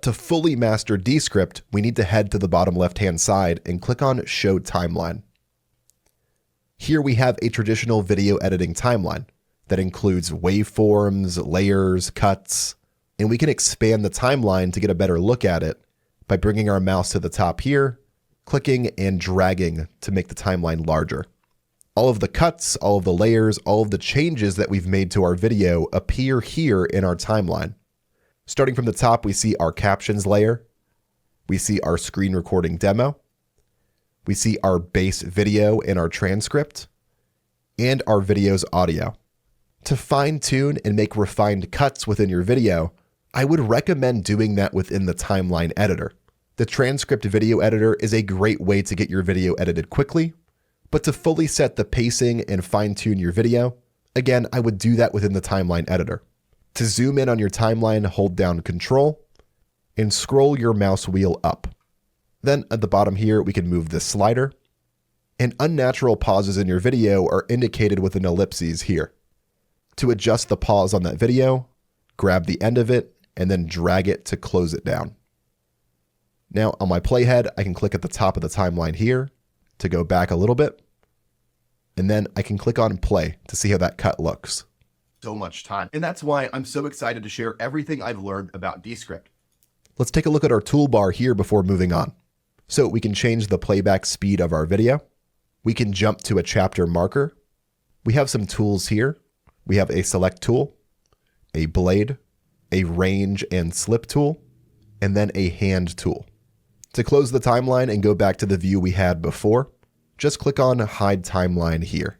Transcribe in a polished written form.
But to fully master Descript, we need to head to the bottom left-hand side and click on Show Timeline. Here we have a traditional video editing timeline that includes waveforms, layers, cuts, and we can expand the timeline to get a better look at it by bringing our mouse to the top here, clicking and dragging to make the timeline larger. All of the cuts, all of the layers, all of the changes that we've made to our video appear here in our timeline. Starting from the top, we see our captions layer. We see our screen recording demo. We see our base video and our transcript, and our video's audio. To fine-tune and make refined cuts within your video, I would recommend doing that within the timeline editor. The transcript video editor is a great way to get your video edited quickly, but to fully set the pacing and fine-tune your video, again, I would do that within the timeline editor. To zoom in on your timeline, hold down Control and scroll your mouse wheel up. Then at the bottom here, we can move this slider, and unnatural pauses in your video are indicated with an ellipses here. To adjust the pause on that video, grab the end of it and then drag it to close it down. Now on my playhead, I can click at the top of the timeline here to go back a little bit, and then I can click on play to see how that cut looks. So much time. And that's why I'm so excited to share everything I've learned about Descript. Let's take a look at our toolbar here before moving on. So we can change the playback speed of our video. We can jump to a chapter marker. We have some tools here. We have a select tool, a blade, a range and slip tool, and then a hand tool. To close the timeline and go back to the view we had before, just click on Hide Timeline here.